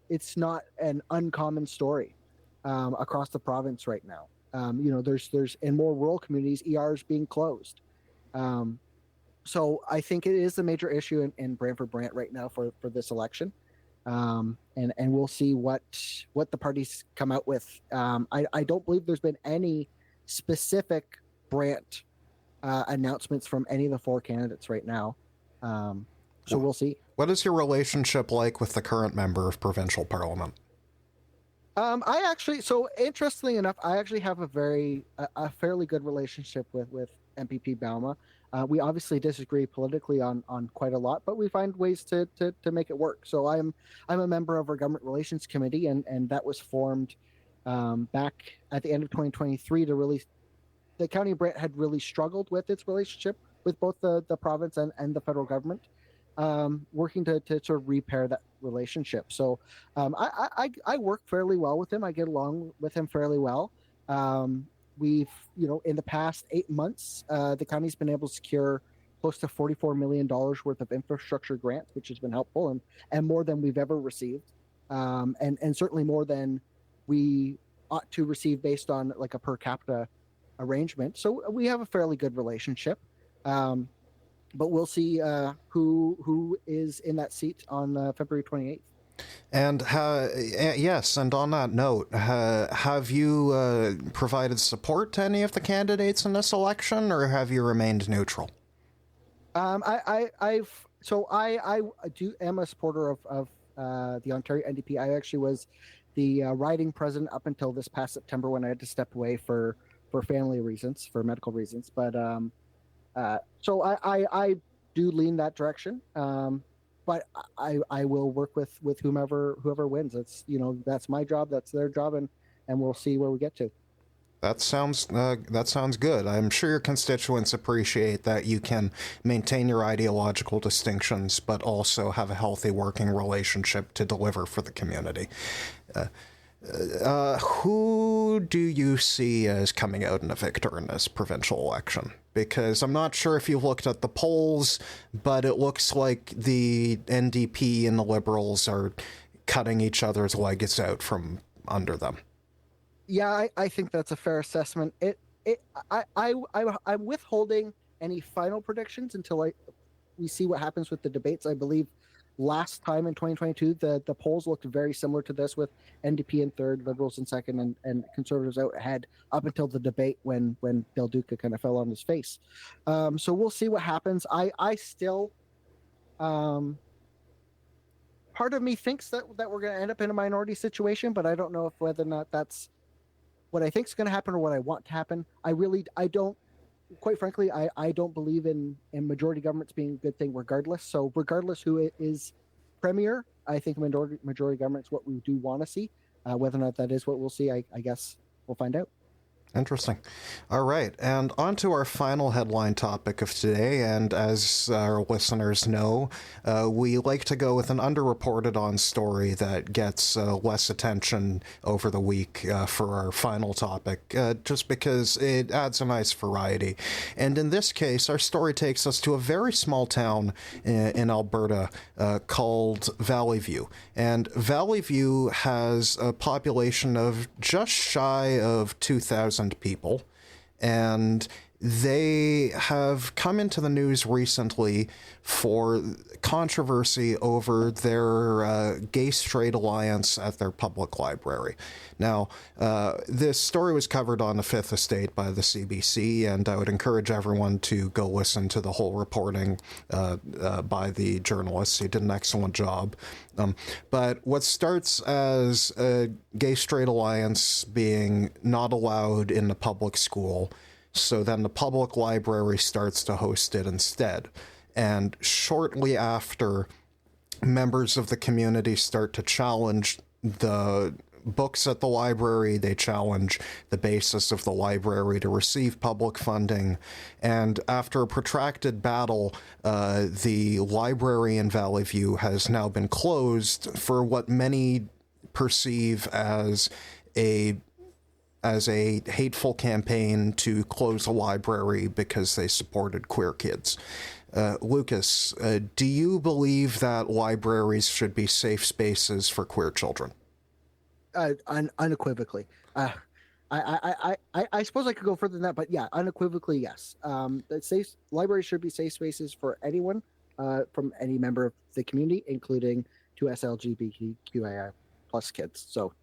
it's not an uncommon story across the province right now. There's in more rural communities, ERs being closed. So I think it is a major issue in Brantford Brant right now for this election. And we'll see what the parties come out with. I don't believe there's been any specific Brant announcements from any of the four candidates right now. So we'll see. What is your relationship like with the current member of provincial parliament? So interestingly enough, I actually have a fairly good relationship with MPP Bauma. We obviously disagree politically on quite a lot, but we find ways to make it work. So I'm a member of our government relations committee, and that was formed back at the end of 2023 to really. The County of Brant had really struggled with its relationship with both the province and the federal government, working to sort of repair that relationship. So I work fairly well with him. I get along with him fairly well. We've, in the past 8 months, the county's been able to secure close to $44 million worth of infrastructure grants, which has been helpful and more than we've ever received, and certainly more than we ought to receive based on like a per capita arrangement. So we have a fairly good relationship, but we'll see who is in that seat on February 28th. And yes, and on that note, have you provided support to any of the candidates in this election, or have you remained neutral? I am a supporter of the Ontario NDP. I actually was the riding president up until this past September when I had to step away for family reasons, for medical reasons. But so I do lean that direction. But I will work with whoever wins. That's my job, that's their job, and we'll see where we get to. That sounds good. I'm sure your constituents appreciate that you can maintain your ideological distinctions, but also have a healthy working relationship to deliver for the community. Who do you see as coming out in a victor in this provincial election? Because I'm not sure if you've looked at the polls, but it looks like the NDP and the Liberals are cutting each other's legs out from under them. Yeah, I think that's a fair assessment. I'm withholding any final predictions until we see what happens with the debates. I believe last time in 2022, the polls looked very similar to this, with NDP in third, Liberals in second, and Conservatives out ahead up until the debate when Del Duca kind of fell on his face. So we'll see what happens. I still, part of me thinks that we're going to end up in a minority situation, but I don't know whether or not that's what I think is going to happen or what I want to happen. I don't. Quite frankly, I don't believe in majority governments being a good thing regardless. So regardless who is premier, I think majority government is what we do want to see. Whether or not that is what we'll see, I guess we'll find out. Interesting. All right, and on to our final headline topic of today, and as our listeners know, we like to go with an underreported on story that gets less attention over the week for our final topic, just because it adds a nice variety. And in this case, our story takes us to a very small town in Alberta called Valley View. And Valley View has a population of just shy of 2,000 people, and they have come into the news recently for controversy over their gay-straight alliance at their public library. Now, this story was covered on the Fifth Estate by the CBC, and I would encourage everyone to go listen to the whole reporting by the journalists. He did an excellent job. But what starts as a gay-straight alliance being not allowed in the public school, so then the public library starts to host it instead. And shortly after, members of the community start to challenge the books at the library. They challenge the basis of the library to receive public funding. And after a protracted battle, the library in Valley View has now been closed for what many perceive as as a hateful campaign to close a library because they supported queer kids. Lukas, do you believe that libraries should be safe spaces for queer children? Unequivocally. I suppose I could go further than that, but yeah, unequivocally, yes. That libraries should be safe spaces for anyone, from any member of the community, including to SLGBTQIA plus kids. So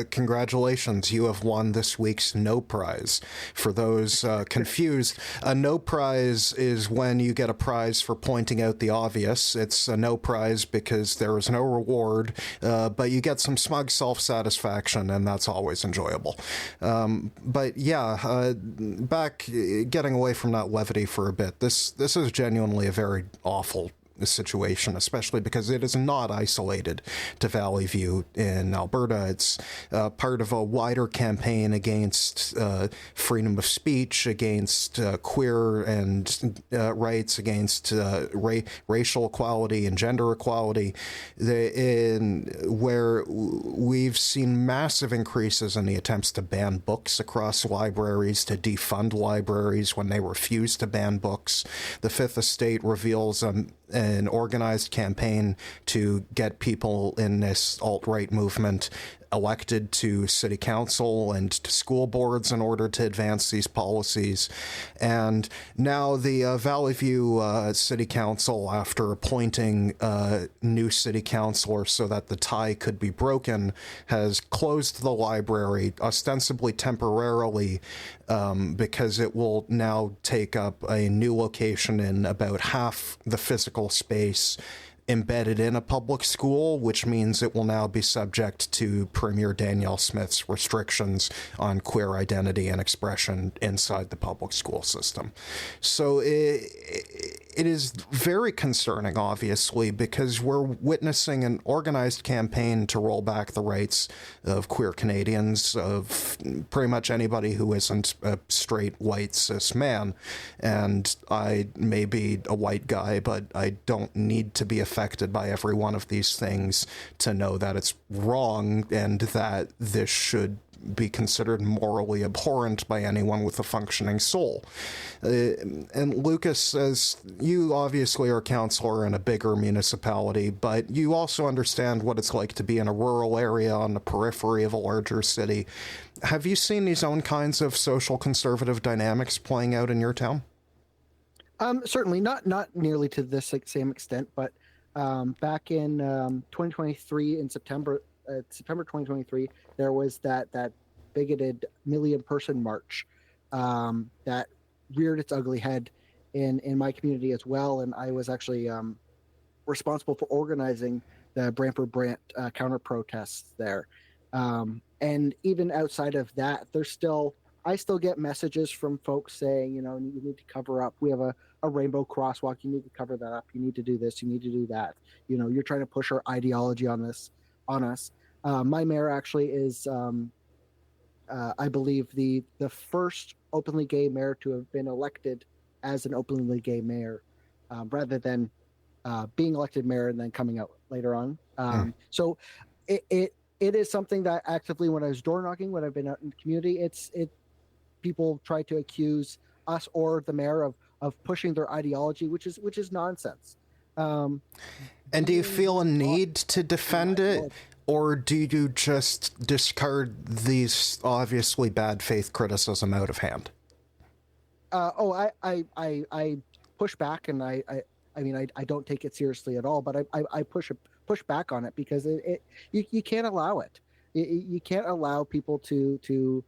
Congratulations, you have won this week's No Prize. For those confused, a No Prize is when you get a prize for pointing out the obvious. It's a No Prize because there is no reward, but you get some smug self-satisfaction, and that's always enjoyable. But yeah, back, getting away from that levity for a bit, this is genuinely a very awful situation, especially because it is not isolated to Valley View in Alberta. It's part of a wider campaign against freedom of speech, against queer and rights, against racial equality and gender equality, where we've seen massive increases in the attempts to ban books across libraries, to defund libraries when they refuse to ban books. The Fifth Estate reveals an organized campaign to get people in this alt-right movement elected to city council and to school boards in order to advance these policies. And now the Valley View City Council, after appointing new city councilor so that the tie could be broken, has closed the library, ostensibly temporarily, because it will now take up a new location in about half the physical space embedded in a public school, which means it will now be subject to Premier Danielle Smith's restrictions on queer identity and expression inside the public school system. So it is very concerning, obviously, because we're witnessing an organized campaign to roll back the rights of queer Canadians, of pretty much anybody who isn't a straight, white, cis man. And I may be a white guy, but I don't need to be affected by every one of these things to know that it's wrong and that this should be considered morally abhorrent by anyone with a functioning soul. And Lukas says, you obviously are a councillor in a bigger municipality, but you also understand what it's like to be in a rural area on the periphery of a larger city. Have you seen these own kinds of social conservative dynamics playing out in your town? Certainly not nearly to this same extent, but back in 2023, in September 2023, there was that bigoted million-person march that reared its ugly head in my community as well, and I was actually responsible for organizing the Brant counter protests there. And even outside of that, I still get messages from folks saying, you need to cover up. We have a rainbow crosswalk. You need to cover that up. You need to do this. You need to do that. You're trying to push our ideology on us. My mayor actually is, I believe, the first openly gay mayor to have been elected as an openly gay mayor, rather than being elected mayor and then coming out later on. So it is something that actively, when I was door knocking, when I've been out in the community, people try to accuse us or the mayor of pushing their ideology, which is nonsense. And do you feel a need to defend it? Or do you just discard these obviously bad faith criticism out of hand? I push back, and I don't take it seriously at all. But I push back on it because you can't allow it. You can't allow people to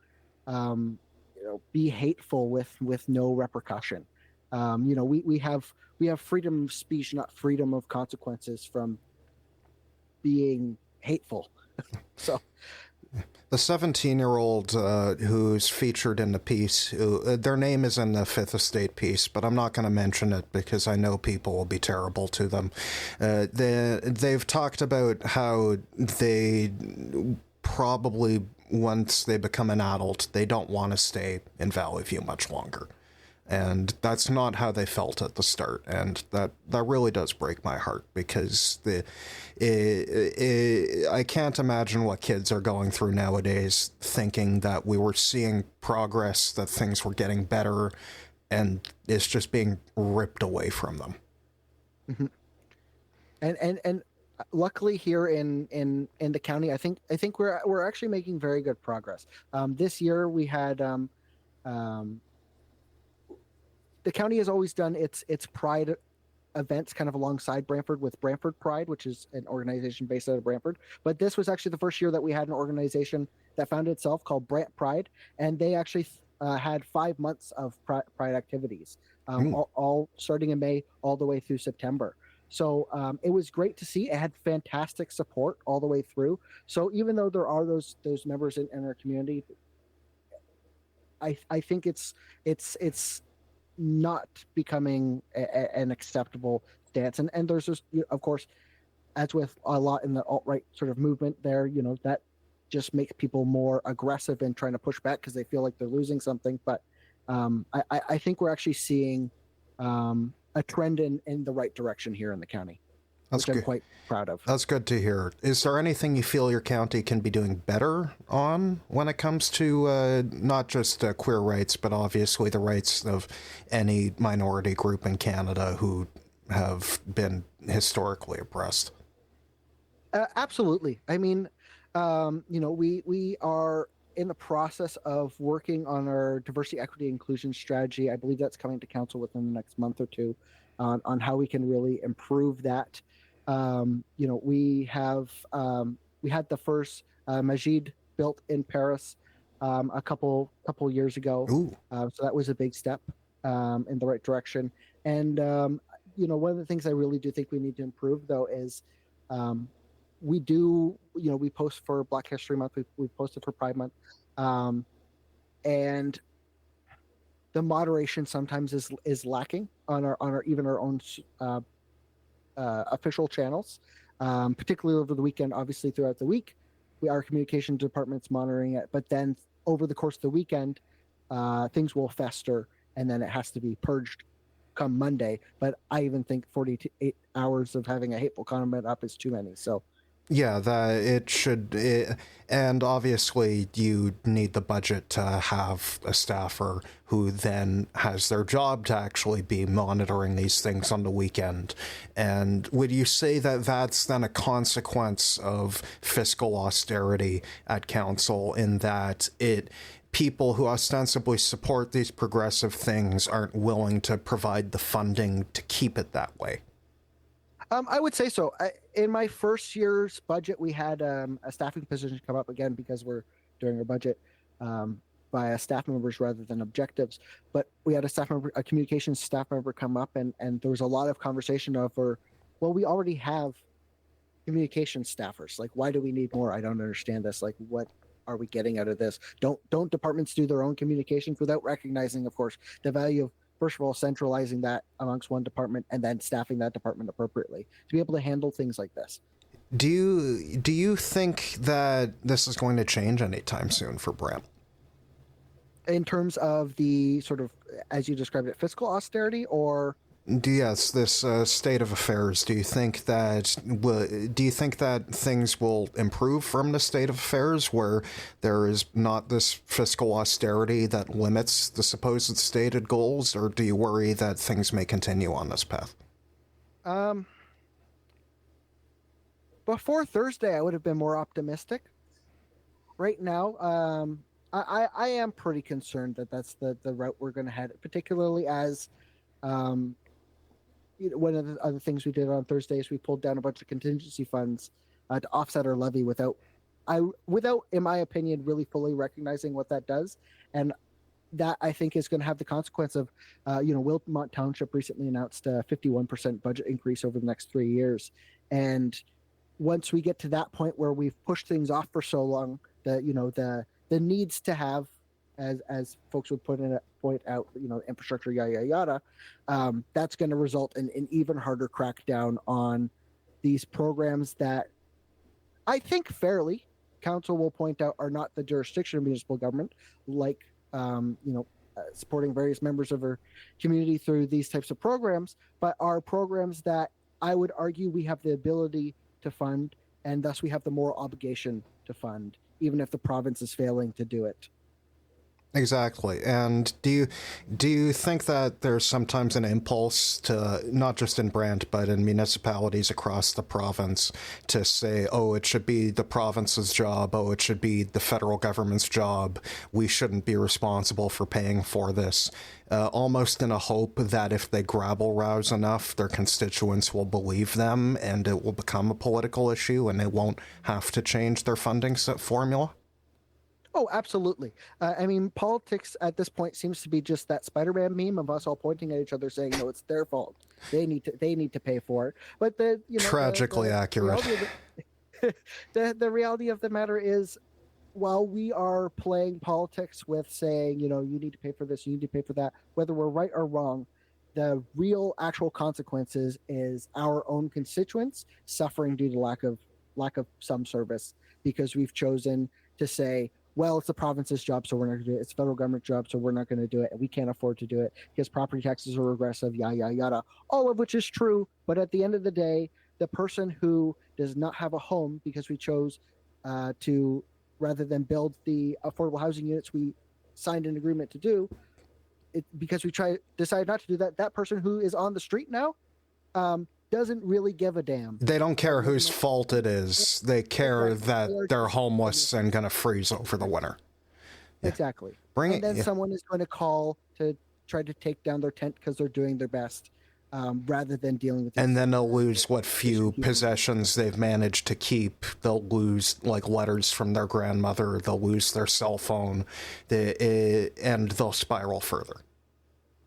be hateful with no repercussion. We have freedom of speech, not freedom of consequences from being hateful. So the 17-year-old who's featured in the piece, their name is in the Fifth Estate piece, but I'm not going to mention it because I know people will be terrible to them. They've talked about how they probably, once they become an adult, they don't want to stay in Valley View much longer. And that's not how they felt at the start, and that really does break my heart, because I can't imagine what kids are going through nowadays, thinking that we were seeing progress, that things were getting better, and it's just being ripped away from them. Mm-hmm. And luckily here in the county, I think we're actually making very good progress. This year we had the county has always done its Pride events kind of alongside Brantford with Brantford Pride, which is an organization based out of Brantford. But this was actually the first year that we had an organization that found itself called Brant Pride, and they actually had 5 months of Pride activities, all starting in May all the way through September. So it was great to see. It had fantastic support all the way through. So even though there are those members in our community, I think it's not becoming an acceptable stance. And there's just, of course, as with a lot in the alt-right sort of movement there, that just makes people more aggressive in trying to push back because they feel like they're losing something. But I think we're actually seeing a trend in the right direction here in the county. That's which good. I'm quite proud of. That's good to hear. Is there anything you feel your county can be doing better on when it comes to not just queer rights, but obviously the rights of any minority group in Canada who have been historically oppressed? Absolutely. I mean, we are in the process of working on our diversity, equity, inclusion strategy. I believe that's coming to council within the next month or two on how we can really improve that. We had the first Majid built in Paris a couple years ago. So that was a big step in the right direction. And one of the things I really do think we need to improve, though, is we post for Black History Month, we posted for Pride Month, and the moderation sometimes is lacking on our even our own official channels, particularly over the weekend. Obviously, throughout the week, our communication department's monitoring it, but then over the course of the weekend, things will fester, and then it has to be purged come Monday. But I even think 48 hours of having a hateful comment up is too many. So yeah, and obviously you need the budget to have a staffer who then has their job to actually be monitoring these things on the weekend. And would you say that that's then a consequence of fiscal austerity at council, in that people who ostensibly support these progressive things aren't willing to provide the funding to keep it that way? I would say so. In my first year's budget, we had a staffing position come up again because we're doing our budget via staff members rather than objectives. But we had a communications staff member come up, and there was a lot of conversation over, well, we already have communication staffers. Like, why do we need more? I don't understand this. Like, what are we getting out of this? Don't departments do their own communications without recognizing, of course, the value of, first of all, centralizing that amongst one department and then staffing that department appropriately to be able to handle things like this. Do you think that this is going to change anytime soon for Brant? In terms of the sort of, as you described it, fiscal austerity, or? Yes, this state of affairs. Do you think that things will improve from the state of affairs, where there is not this fiscal austerity that limits the supposed stated goals, or do you worry that things may continue on this path? Before Thursday, I would have been more optimistic. Right now, I am pretty concerned that that's the route we're going to head, particularly as one of the other things we did on Thursday is we pulled down a bunch of contingency funds to offset our levy without, in my opinion, really fully recognizing what that does. And that, I think, is going to have the consequence of, Wilmot Township recently announced a 51% budget increase over the next 3 years. And once we get to that point where we've pushed things off for so long, the needs to have, as folks would point out, infrastructure, yada yada, that's going to result in an even harder crackdown on these programs that I think fairly council will point out are not the jurisdiction of municipal government, like supporting various members of our community through these types of programs, but are programs that I would argue we have the ability to fund, and thus we have the moral obligation to fund, even if the province is failing to do it. Exactly. And do you think that there's sometimes an impulse to, not just in Brant, but in municipalities across the province, to say, oh, it should be the province's job, oh, it should be the federal government's job, we shouldn't be responsible for paying for this, almost in a hope that if they rabble-rouse enough, their constituents will believe them and it will become a political issue and they won't have to change their funding formula? Oh, absolutely. I mean, politics at this point seems to be just that Spider-Man meme of us all pointing at each other, saying, "No, it's their fault. They need to pay for it." But tragically accurate. The reality of the matter is, while we are playing politics with saying, you need to pay for this, you need to pay for that, whether we're right or wrong, the real actual consequences is our own constituents suffering due to lack of some service, because we've chosen to say, well, it's the province's job, so we're not going to do it. It's the federal government job, so we're not going to do it. And we can't afford to do it because property taxes are regressive, yada, yada, yada. All of which is true. But at the end of the day, the person who does not have a home because we chose to, rather than build the affordable housing units we signed an agreement to do, because we decide not to do that, that person who is on the street now doesn't really give a damn. They don't care whose fault it is. They care that they're homeless and going to freeze over the winter. Yeah. Exactly. Someone is going to call to try to take down their tent because they're doing their best, rather than dealing with it. And then they'll lose what few possessions they've managed to keep. They'll lose, like, letters from their grandmother. They'll lose their cell phone. And they'll spiral further.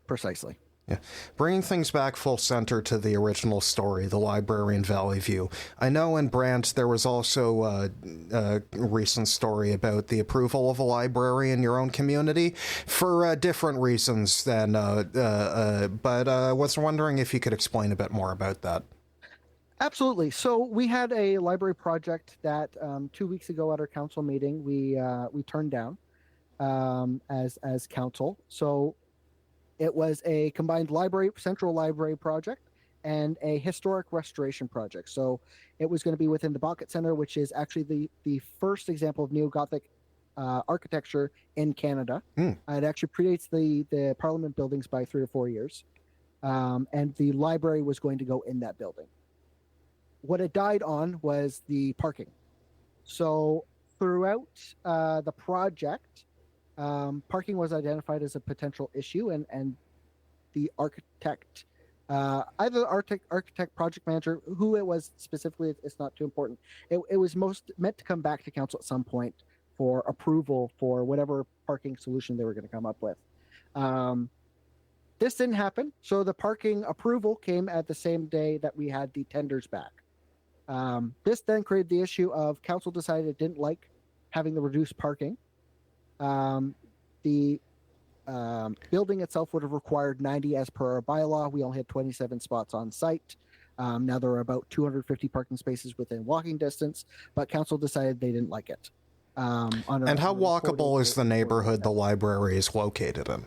Precisely. Yeah. Bringing things back full center to the original story, the library in Valley View. I know in Brant there was also a recent story about the approval of a library in your own community for different reasons than, but I was wondering if you could explain a bit more about that. Absolutely. So we had a library project that 2 weeks ago at our council meeting we turned down as council. So it was a combined central library project and a historic restoration project. So it was going to be within the Bucket Center, which is actually the first example of neo-Gothic architecture in Canada. It actually predates the Parliament buildings by 3 or 4 years. And the library was going to go in that building. What it died on was the parking. So throughout the project, parking was identified as a potential issue, and the architect, either the architect, project manager, who it was specifically, it's not too important. It was meant to come back to council at some point for approval for whatever parking solution they were going to come up with. This didn't happen, so the parking approval came at the same day that we had the tenders back. This then created the issue of council decided it didn't like having the reduced parking. The building itself would have required 90 as per our bylaw. We only had 27 spots on site. Now there are about 250 parking spaces within walking distance, but council decided they didn't like it. And how walkable is the neighborhood the library is located in?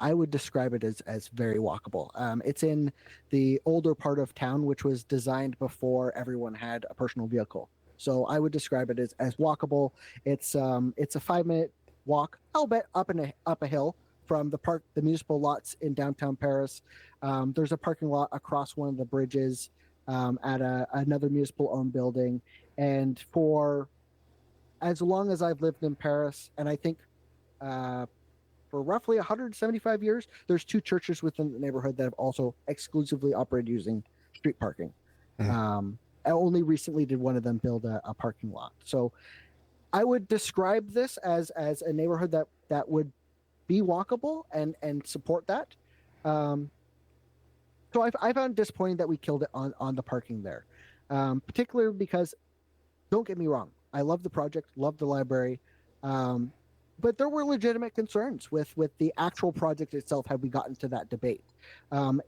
I would describe it as very walkable. It's in the older part of town, which was designed before everyone had a personal vehicle. So I would describe it as walkable. It's a 5-minute walk, albeit up a hill from the municipal lots in downtown Paris. There's a parking lot across one of the bridges at another municipal owned building. And for as long as I've lived in Paris, and I think for roughly 175 years, there's 2 churches within the neighborhood that have also exclusively operated using street parking. Only recently did one of them build a parking lot. So I would describe this as a neighborhood that would be walkable and support that. So I found it disappointing that we killed it on the parking there, particularly because, don't get me wrong, I love the project, love the library, but there were legitimate concerns with the actual project itself had we gotten to that debate.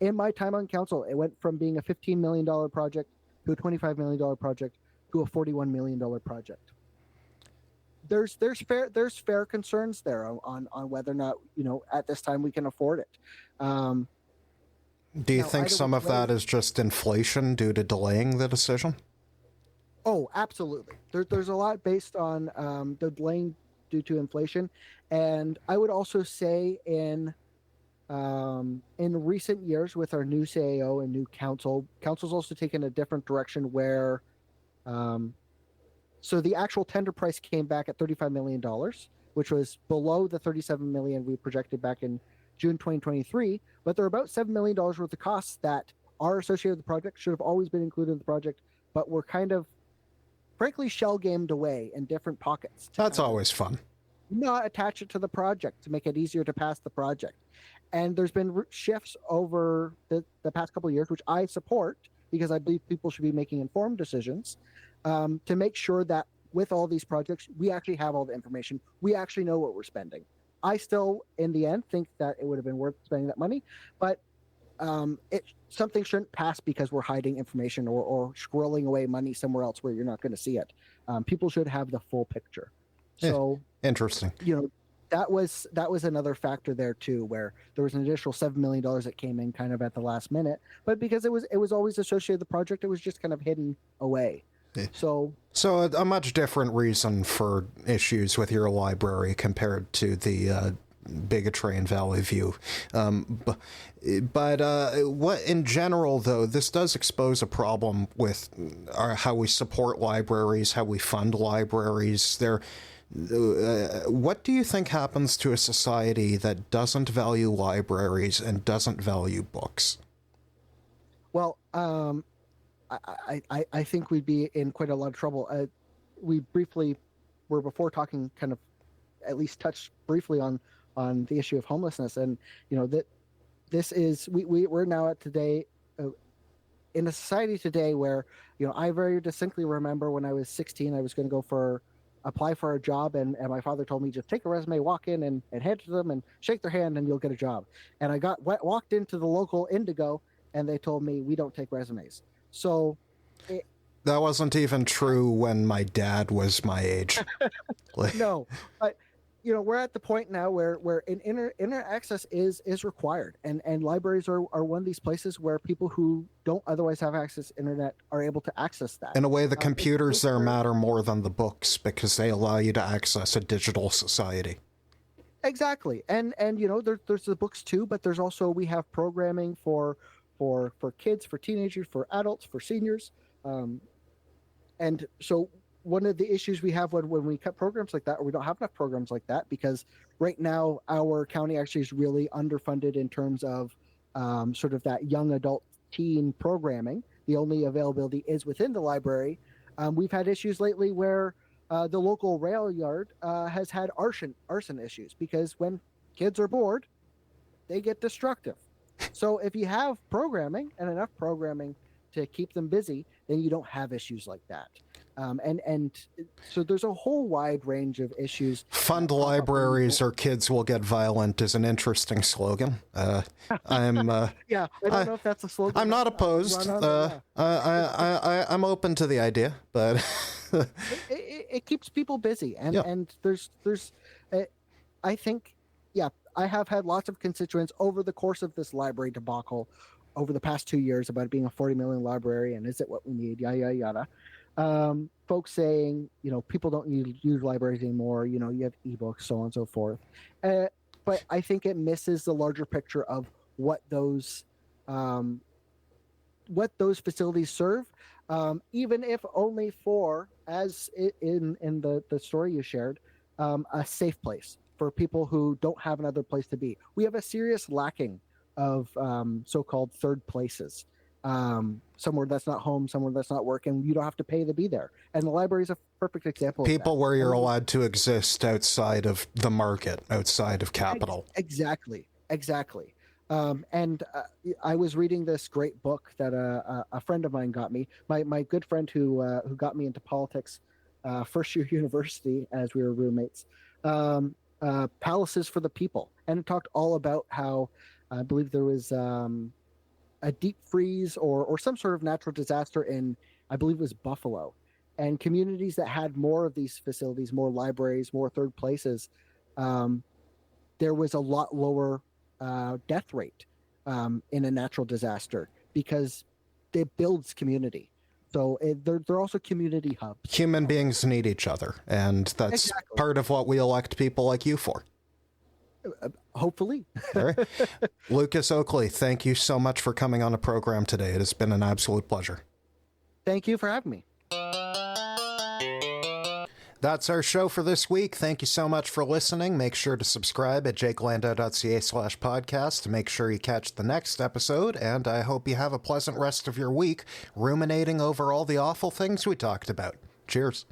In my time on council, it went from being a $15 million project to a $25 million project to a $41 million project. there's fair concerns there on whether or not, at this time we can afford it. Do you Now, think either some which of way- that is just inflation due to delaying the decision? Oh, absolutely. There's a lot based on the delaying due to inflation, and I would also say in recent years with our new CAO and new council's also taken a different direction where, so the actual tender price came back at $35 million, which was below the $37 million we projected back in June 2023, but there are about $7 million worth of costs that are associated with the project, should have always been included in the project, but were kind of, frankly, shell gamed away in different pockets. That's always fun. Not attach it to the project to make it easier to pass the project. And there's been shifts over the past couple of years, which I support because I believe people should be making informed decisions, to make sure that with all these projects, we actually have all the information. We actually know what we're spending. I still, in the end, think that it would have been worth spending that money, but something shouldn't pass because we're hiding information or squirreling away money somewhere else where you're not going to see it. People should have the full picture. So interesting. That was another factor there too, where there was an additional $7 million that came in kind of at the last minute, but because it was always associated with the project, it was just kind of hidden away. So a much different reason for issues with your library compared to the bigotry in Valley View. But what in general, though, this does expose a problem with how we support libraries, how we fund libraries. What do you think happens to a society that doesn't value libraries and doesn't value books? Well, I think we'd be in quite a lot of trouble. We briefly were before talking, kind of at least touched briefly on the issue of homelessness, and that this is we're now at today in a society today where I very distinctly remember when I was 16, I was going to apply for a job, and my father told me, just take a resume, walk in and hand it to them and shake their hand and you'll get a job. And I walked into the local Indigo and they told me, we don't take resumes. So that wasn't even true when my dad was my age. No, but we're at the point now where an internet access is required, and libraries are one of these places where people who don't otherwise have access to internet are able to access that. In a way, the computers there matter more than the books because they allow you to access a digital society. Exactly, and there's the books too, but there's also, we have programming for kids, for teenagers, for adults, for seniors, and so one of the issues we have when we cut programs like that, or we don't have enough programs like that, because right now our county actually is really underfunded in terms of sort of that young adult teen programming. The only availability is within the library. We've had issues lately where the local rail yard has had arson issues, because when kids are bored, they get destructive. So if you have programming and enough programming to keep them busy, then you don't have issues like that. And so there's a whole wide range of issues. Fund libraries or kids will get violent is an interesting slogan. Yeah, I don't know if that's a slogan. I'm not opposed. I'm open to the idea, but it keeps people busy, and there's I think, I have had lots of constituents over the course of this library debacle over the past 2 years about it being a 40 million library and is it what we need, yada yada. Folks saying, people don't need to use libraries anymore. You have ebooks, so on and so forth. But I think it misses the larger picture of what those facilities serve, even if only for, as in the story you shared, a safe place for people who don't have another place to be. We have a serious lacking of so-called third places. Somewhere that's not home, somewhere that's not work, and you don't have to pay to be there. And the library is a perfect example of people that. where you're allowed to exist outside of the market, outside of capital. Exactly. And I was reading this great book that a friend of mine got me. My good friend who got me into politics, first year university as we were roommates. Palaces for the People, and it talked all about how I believe there was a deep freeze or some sort of natural disaster in, I believe it was Buffalo, And communities that had more of these facilities, more libraries, more third places, there was a lot lower death rate in a natural disaster because it builds community. So they're also community hubs. Human beings need each other, and that's Exactly. part of what we elect people like you for. Hopefully. All right. Lukas Oakley, thank you so much for coming on the program today. It has been an absolute pleasure. Thank you for having me. That's our show for this week. Thank you so much for listening. Make sure to subscribe at jakelandau.ca/podcast to make sure you catch the next episode, and I hope you have a pleasant rest of your week ruminating over all the awful things we talked about. Cheers.